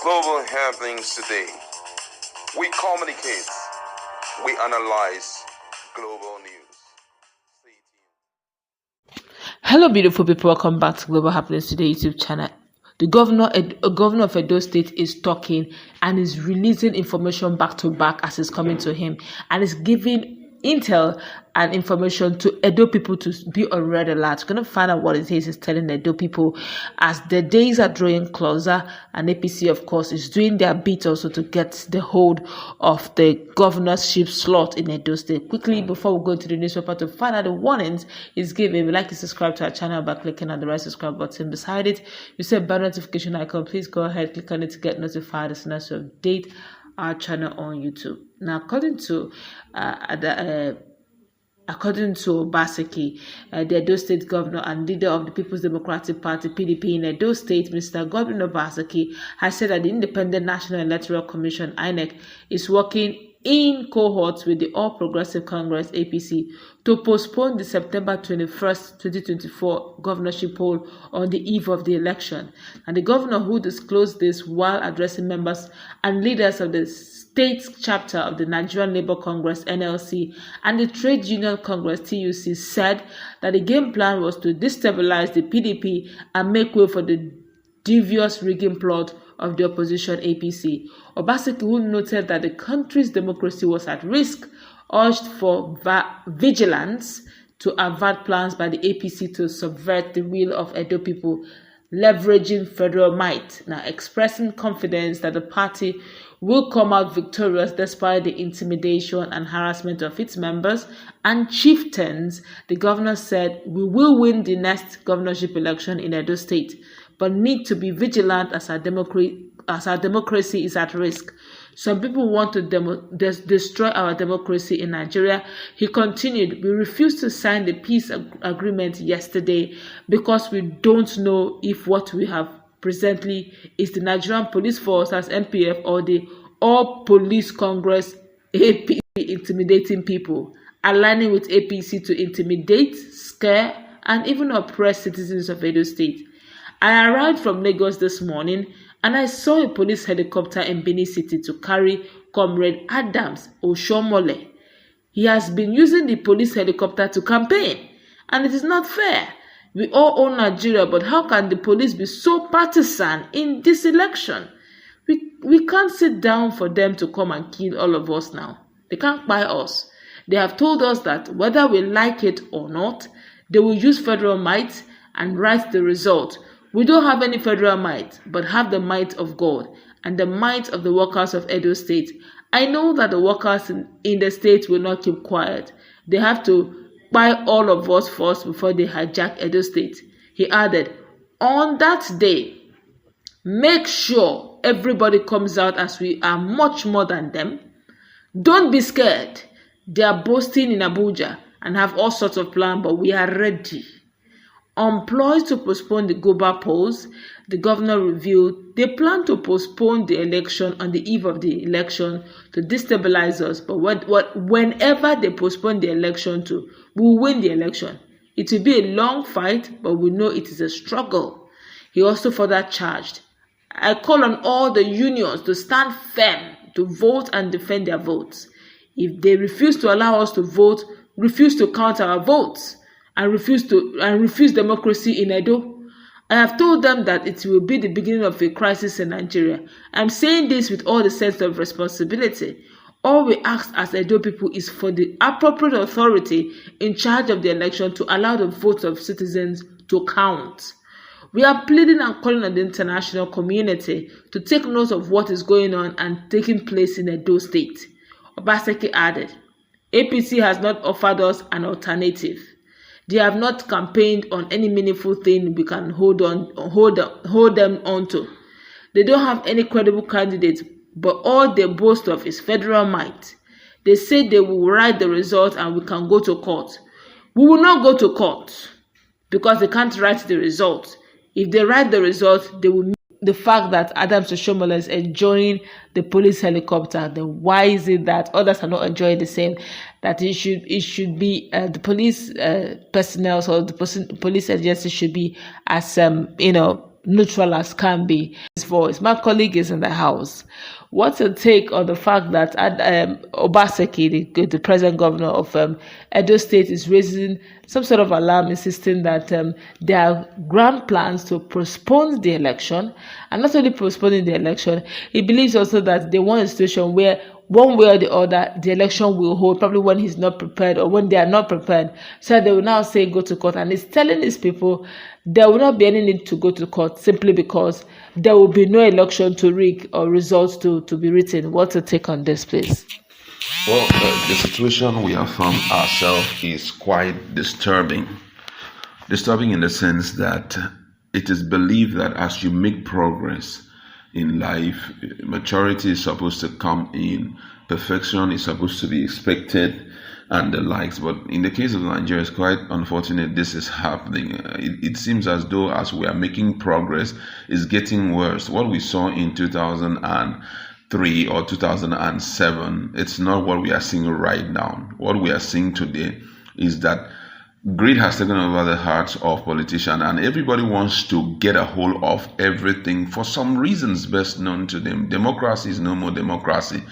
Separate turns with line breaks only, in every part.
Global happenings today. We communicate. We analyze global news. Stay tuned.
Hello, beautiful people. Welcome back to Global Happenings Today YouTube channel. The governor of Edo State is talking and is releasing information back to back as it's coming to him, and is giving intel and information to Edo people to be on red alert. We're going to find out what it is he's telling Edo people as the days are drawing closer, and APC, of course, is doing their bit also to get the hold of the governorship slot in Edo State. Quickly, before we go into the newspaper to find out the warnings he's giving, we'd like to subscribe to our channel by clicking on the right subscribe button. Beside it, you see a bell notification icon. Please go ahead, click on it to get notified as soon as we update our channel on YouTube. Now, according to Obaseki, the Edo State governor and leader of the People's Democratic Party (PDP) in Edo State, Mr. Godwin Obaseki, has said that the Independent National Electoral Commission (INEC) is working in cohorts with the All Progressive Congress (APC) to postpone the September 21st, 2024 governorship poll on the eve of the election. And the governor, who disclosed this while addressing members and leaders of the state chapter of the Nigerian Labour Congress (NLC) and the Trade Union Congress (TUC, said that the game plan was to destabilize the PDP and make way for the devious rigging plot of the opposition APC. Obaseki, who noted that the country's democracy was at risk, urged for vigilance to avert plans by the APC to subvert the will of Edo people, leveraging federal might. Now, expressing confidence that the party will come out victorious despite the intimidation and harassment of its members and chieftains, the governor said, "We will win the next governorship election in Edo State, but need to be vigilant as our democracy is at risk. Some people want to destroy our democracy in Nigeria." He continued, "We refused to sign the peace agreement yesterday because we don't know if what we have presently is the Nigerian Police Force as NPF or the All Police Congress APC intimidating people, aligning with APC to intimidate, scare, and even oppress citizens of Edo State. I arrived from Lagos this morning and I saw a police helicopter in Benin City to carry Comrade Adams Oshiomole. He has been using the police helicopter to campaign, and it is not fair. We all own Nigeria, but how can the police be so partisan in this election? We can't sit down for them to come and kill all of us now. They can't buy us. They have told us that whether we like it or not, they will use federal might and write the result. We don't have any federal might, but have the might of God and the might of the workers of Edo State. I know that the workers in the state will not keep quiet. They have to buy all of us first before they hijack Edo State." He added, "On that day, make sure everybody comes out as we are much more than them. Don't be scared. They are boasting in Abuja and have all sorts of plans, but we are ready." On ploys to postpone the global polls, the governor revealed they plan to postpone the election on the eve of the election to destabilize us, but whenever they postpone the election to, we will win the election. It will be a long fight, but we know it is a struggle. He also further charged, "I call on all the unions to stand firm, to vote and defend their votes. If they refuse to allow us to vote, refuse to count our votes, and refuse democracy in Edo, I have told them that it will be the beginning of a crisis in Nigeria. I'm saying this with all the sense of responsibility. All we ask as Edo people is for the appropriate authority in charge of the election to allow the votes of citizens to count. We are pleading and calling on the international community to take note of what is going on and taking place in Edo State." Obaseki added, "APC has not offered us an alternative. They have not campaigned on any meaningful thing we can hold them onto. They don't have any credible candidates, but all they boast of is federal might. They say they will write the result and we can go to court. We will not go to court because they can't write the result. If they write the result, they will the fact that Adams Oshiomole is enjoying the police helicopter, then why is it that others are not enjoying the same? That it should be the police personnel or the police agency should be as neutral as can be. His voice. My colleague is in the house. What's your take on the fact that Obaseki, the present governor of Edo State, is raising some sort of alarm, insisting that there are grand plans to postpone the election, and not only postponing the election, he believes also that they want a situation where one way or the other, the election will hold, probably when he's not prepared or when they are not prepared. So they will now say go to court. And he's telling these people there will not be any need to go to court simply because there will be no election to rig or results to be written. What's your take on this, please?
Well, the situation we have found ourselves is quite disturbing. Disturbing in the sense that it is believed that as you make progress in life, maturity is supposed to come in, perfection is supposed to be expected, and the likes. But in the case of Nigeria, it's quite unfortunate this is happening. It seems as though as we are making progress, it's getting worse. What we saw in 2003 or 2007, it's not what we are seeing right now. What we are seeing today is that greed has taken over the hearts of politicians, and everybody wants to get a hold of everything for some reasons best known to them. Democracy is no more democracy.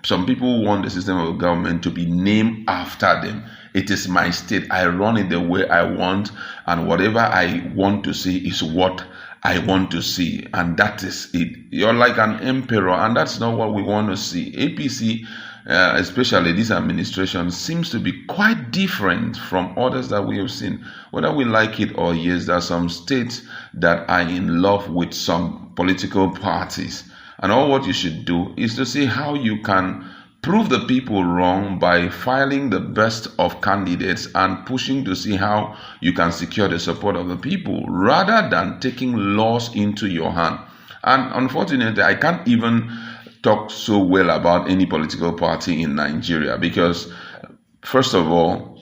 Some people want the system of government to be named after them. It is my state. I run it the way I want, and whatever I want to see is what I want to see, and that is it. You're like an emperor, and that's not what we want to see. APC, especially this administration, seems to be quite different from others that we have seen. Whether we like it or yes, there are some states that are in love with some political parties. And all what you should do is to see how you can prove the people wrong by filing the best of candidates and pushing to see how you can secure the support of the people rather than taking laws into your hand. And unfortunately, I can't even talk so well about any political party in Nigeria because, first of all,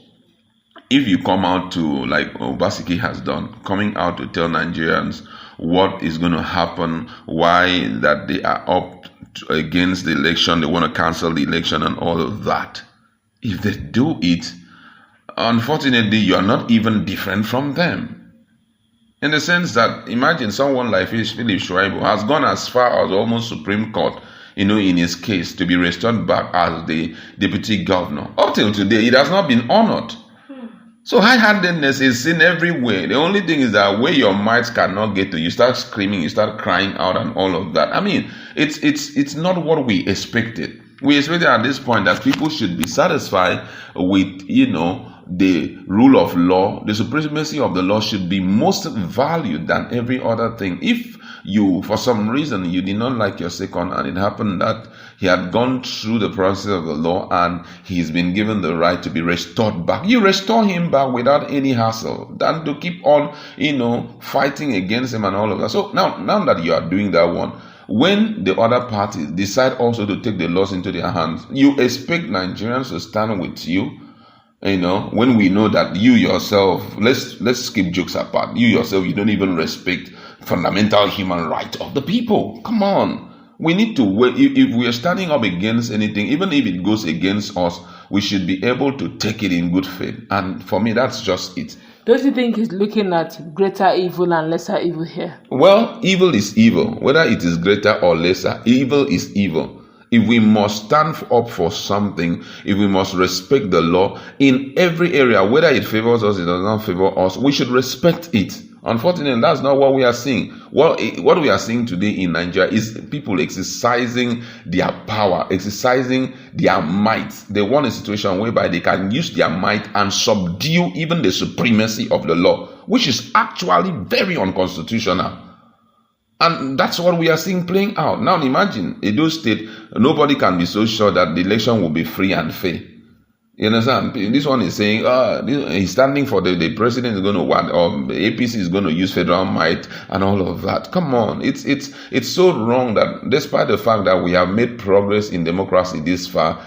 if you come out to, like Obaseki has done, coming out to tell Nigerians what is going to happen, why that they are up against the election, they want to cancel the election and all of that. If they do it, unfortunately, you are not even different from them. In the sense that, imagine someone like Philip Shuaibu has gone as far as almost Supreme Court, in his case, to be restored back as the deputy governor. Up till today, it has not been honored. So high-handedness is seen everywhere. The only thing is that where your might cannot get to, you start screaming, you start crying out and all of that. I mean, it's not what we expected. We expected at this point that people should be satisfied with, the rule of law. The supremacy of the law should be most valued than every other thing. If you, for some reason, you did not like your second, and it happened that he had gone through the process of the law and he's been given the right to be restored back, you restore him back without any hassle than to keep on, fighting against him and all of that. So now that you are doing that one, when the other parties decide also to take the laws into their hands, you expect Nigerians to stand with you. When we know that you yourself, let's skip jokes apart, you yourself, you don't even respect fundamental human right of the people. Come on. We need to, if we are standing up against anything, even if it goes against us, we should be able to take it in good faith. And for me, that's just it.
Don't you think he's looking at greater evil and lesser evil here?
Well, evil is evil. Whether it is greater or lesser, evil is evil. If we must stand up for something, if we must respect the law in every area, whether it favors us, it does not favor us, we should respect it. Unfortunately, that's not what we are seeing. What we are seeing today in Nigeria is people exercising their power, exercising their might. They want a situation whereby they can use their might and subdue even the supremacy of the law, which is actually very unconstitutional. And that's what we are seeing playing out. Now imagine, Edo State, nobody can be so sure that the election will be free and fair. You understand? This one is saying, he's standing for the president is going to want, or APC is going to use federal might and all of that. Come on. It's so wrong that despite the fact that we have made progress in democracy this far,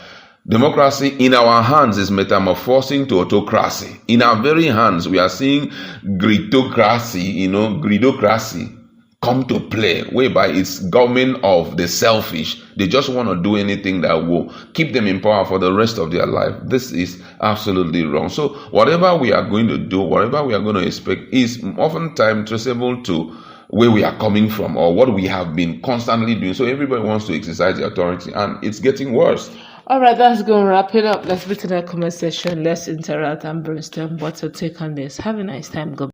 democracy in our hands is metamorphosing to autocracy. In our very hands, we are seeing greedocracy, greedocracy come to play, whereby it's government of the selfish. They just want to do anything that will keep them in power for the rest of their life. This is absolutely wrong. So whatever we are going to do, whatever we are going to expect is oftentimes traceable to where we are coming from or what we have been constantly doing. So everybody wants to exercise the authority, and it's getting worse.
All right, that's going to wrap it up. Let's put in our comment section. Let's interact and brainstorm. What's your take on this? Have a nice time. Goodbye.